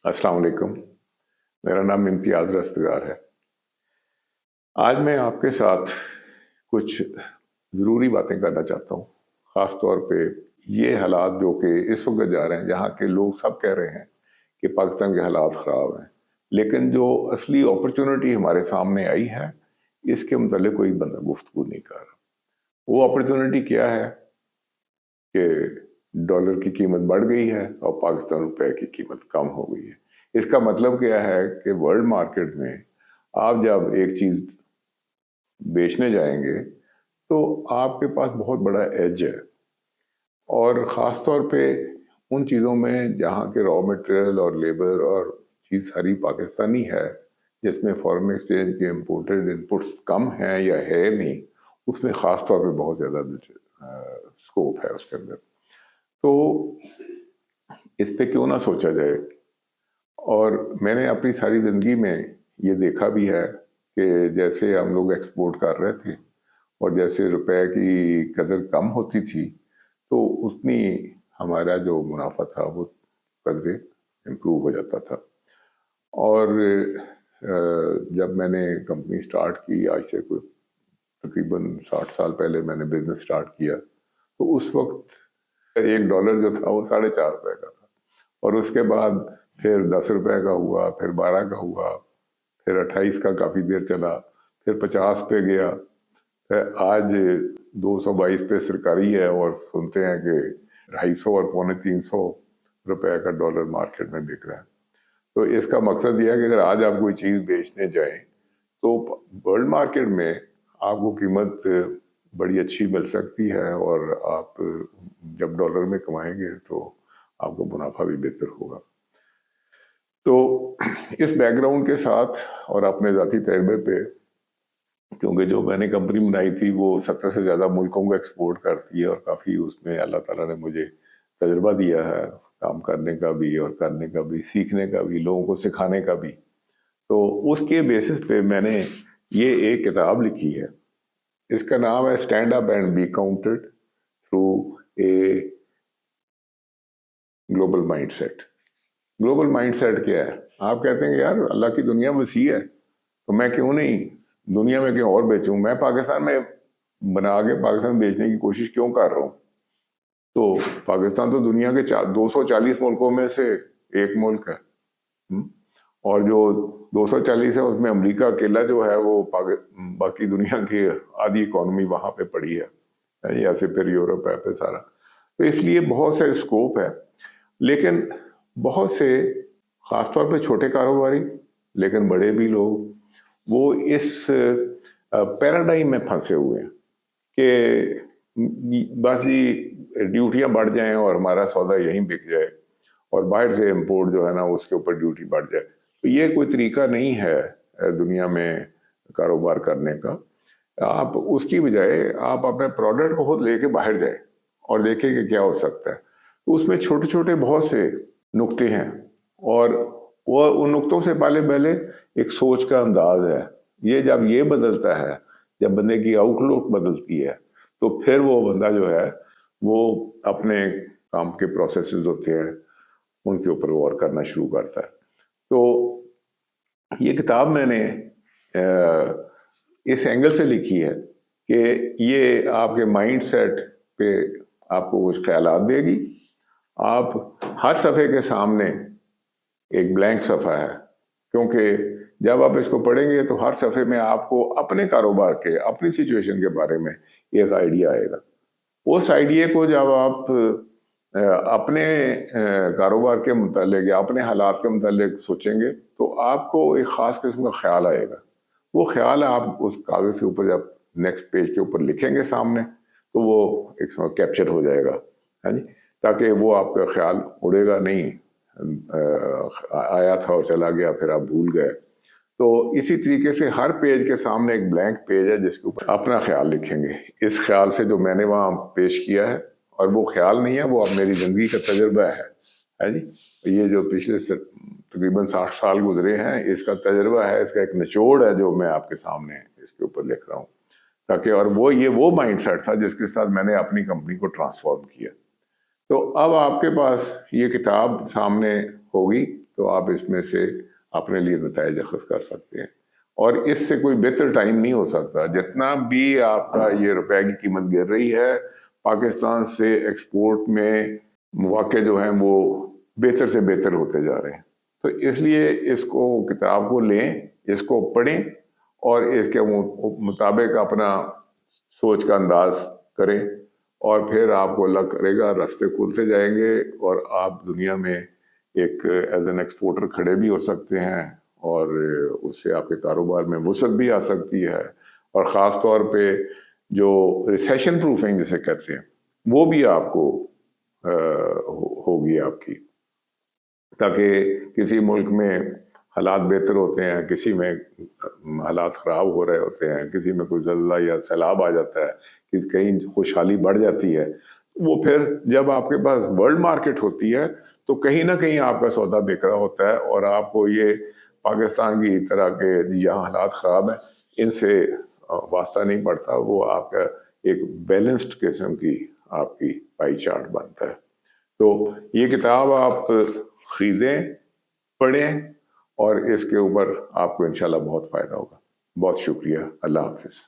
अस्सलाम वालेकुम। मेरा नाम इम्तियाज़ दस्तगार है। आज मैं आपके साथ कुछ ज़रूरी बातें करना चाहता हूँ। ख़ास तौर पे ये हालात जो कि इस वक्त जा रहे हैं, जहाँ के लोग सब कह रहे हैं कि पाकिस्तान के हालात ख़राब हैं, लेकिन जो असली अपॉर्चुनिटी हमारे सामने आई है, इसके मुतालिक कोई बंदा गुफ्तगू नहीं कर रहा। वो अपॉर्चुनिटी क्या है कि डॉलर की कीमत बढ़ गई है और पाकिस्तान रुपए की कीमत कम हो गई है। इसका मतलब क्या है कि वर्ल्ड मार्केट में आप जब एक चीज़ बेचने जाएंगे तो आपके पास बहुत बड़ा एज है, और ख़ास तौर पे उन चीज़ों में जहाँ के रॉ मटेरियल और लेबर और चीज़ सारी पाकिस्तानी है, जिसमें फॉरेन एक्सचेंज के इम्पोर्टेड इनपुट्स कम हैं या है नहीं, उसमें ख़ास तौर पे बहुत ज़्यादा स्कोप है उसके अंदर। तो इस पे क्यों ना सोचा जाए। और मैंने अपनी सारी ज़िंदगी में ये देखा भी है कि जैसे हम लोग एक्सपोर्ट कर रहे थे और जैसे रुपए की कदर कम होती थी, तो उतनी हमारा जो मुनाफा था वो कदरे इम्प्रूव हो जाता था। और जब मैंने कंपनी स्टार्ट की, आज से कोई तकरीबन 60 साल पहले मैंने बिजनेस स्टार्ट किया, तो उस वक्त $1 जो था वो ₹4.5 का था, और उसके बाद फिर ₹10 का हुआ, फिर 12 का हुआ, फिर 28 का काफ़ी देर चला, फिर 50 पे गया, फिर आज 222 पे सरकारी है, और सुनते हैं कि 250 और ₹250 का डॉलर मार्केट में बिक रहा है। तो इसका मकसद यह है कि अगर आज आप कोई चीज़ बेचने जाएं तो वर्ल्ड मार्केट में आपको कीमत बड़ी अच्छी मिल सकती है, और आप जब डॉलर में कमाएंगे तो आपका मुनाफा भी बेहतर होगा। तो इस बैकग्राउंड के साथ और अपने ज़ाती तजर्बे पे, क्योंकि जो मैंने कंपनी बनाई थी वो 70 से ज़्यादा मुल्कों को एक्सपोर्ट करती है, और काफ़ी उसमें अल्लाह ताला ने मुझे तजर्बा दिया है काम करने का भी, और करने का भी, सीखने का भी, लोगों को सिखाने का भी। तो उसके बेसिस पे मैंने ये एक किताब लिखी है। इसका नाम है stand up and be counted through a global mindset. Global mindset क्या है? आप कहते हैं कि यार अल्लाह की दुनिया वसी है, तो मैं क्यों नहीं दुनिया में कहीं और बेचूं, मैं पाकिस्तान में बना के पाकिस्तान में बेचने की कोशिश क्यों कर रहा हूँ। तो पाकिस्तान तो दुनिया के 240 मुल्कों में से एक मुल्क है। और जो 240 है उसमें अमेरिका अकेला जो है वो बाकी दुनिया की आधी इकोनॉमी वहां पे पड़ी है, या से फिर यूरोप है, फिर सारा। तो इसलिए बहुत से स्कोप है, लेकिन बहुत से खासतौर पे छोटे कारोबारी, लेकिन बड़े भी लोग, वो इस पैराडाइम में फंसे हुए हैं कि बस ये ड्यूटियां बढ़ जाएं और हमारा सौदा यहीं बिक जाए, और बाहर से इंपोर्ट जो है ना उसके ऊपर ड्यूटी बढ़ जाए। तो ये कोई तरीका नहीं है दुनिया में कारोबार करने का। आप उसकी बजाय आप अपने प्रोडक्ट को खुद लेके बाहर जाए और देखें कि क्या हो सकता है। तो उसमें छोटे छोटे बहुत से नुक्ते हैं, और वो उन नुक्तों से पहले पहले एक सोच का अंदाज है। ये जब ये बदलता है, जब बंदे की आउटलुक बदलती है, तो फिर वो बंदा जो है वो अपने काम के प्रोसेसेस होते हैं उनके ऊपर गौर करना शुरू करता है। तो ये किताब मैंने इस एंगल से लिखी है कि ये आपके माइंड सेट पे आपको कुछ ख्यालात देगी। आप हर सफ़े के सामने एक ब्लैंक सफ़ा है, क्योंकि जब आप इसको पढ़ेंगे तो हर सफ़े में आपको अपने कारोबार के, अपनी सिचुएशन के बारे में एक आइडिया आएगा। उस आइडिया को जब आप अपने कारोबार के मुतालिक या अपने हालात के मुतालिक सोचेंगे तो आपको एक ख़ास किस्म का ख्याल आएगा। वो ख्याल आप उस कागज़ के ऊपर जब नेक्स्ट पेज के ऊपर लिखेंगे सामने, तो वो एक कैप्चर हो जाएगा, है जी, ताकि वो आपका ख्याल उड़ेगा नहीं, आया था और चला गया फिर आप भूल गए। तो इसी तरीके से हर पेज के सामने एक ब्लैंक पेज है जिसके ऊपर अपना ख्याल लिखेंगे, इस ख्याल से जो मैंने वहाँ पेश किया है। और वो ख्याल नहीं है, वो अब मेरी ज़िंदगी का तजुर्बा है जी। ये जो पिछले तकरीबन 60 साल गुजरे हैं, इसका तजुर्बा है, इसका एक निचोड़ है जो मैं आपके सामने इसके ऊपर लिख रहा हूँ, ताकि और वो माइंड सेट था जिसके साथ मैंने अपनी कंपनी को ट्रांसफॉर्म किया। तो अब आपके पास ये किताब सामने होगी, تو آپ اس میں سے اپنے لیے نتائج اخذ کر سکتے ہیں. اور اس سے کوئی بہتر ٹائم نہیں ہو سکتا. جتنا بھی آپ کا یہ روپے کی قیمت گر رہی ہے، پاکستان سے ایکسپورٹ میں مواقع جو ہیں وہ بہتر سے بہتر ہوتے جا رہے ہیں. تو اس لیے اس کو کتاب کو لیں، اس کو پڑھیں اور اس کے مطابق اپنا سوچ کا انداز کریں، اور پھر آپ کو اللہ کرے گا راستے کھلتے جائیں گے اور آپ دنیا میں ایک ایز این ایکسپورٹر کھڑے بھی ہو سکتے ہیں، اور اس سے آپ کے کاروبار میں وسعت بھی آ سکتی ہے. اور خاص طور پہ جو ریسیشن پروفنگ جسے کہتے ہیں وہ بھی آپ کو ہوگی آپ کی، تاکہ کسی ملک میں حالات بہتر ہوتے ہیں، کسی میں حالات خراب ہو رہے ہوتے ہیں، کسی میں کوئی زلزلہ یا سیلاب آ جاتا ہے، کہ کہیں خوشحالی بڑھ جاتی ہے، وہ پھر جب آپ کے پاس ورلڈ مارکیٹ ہوتی ہے تو کہیں نہ کہیں آپ کا سودا بکرا ہوتا ہے، اور آپ کو یہ پاکستان کی طرح کے یہاں حالات خراب ہیں ان سے واسطہ نہیں پڑتا. وہ آپ کا ایک بیلنسڈ قسم کی آپ کی پائی چارٹ بنتا ہے. تو یہ کتاب آپ خریدیں، پڑھیں، اور اس کے اوپر آپ کو انشاءاللہ بہت فائدہ ہوگا. بہت شکریہ. اللہ حافظ.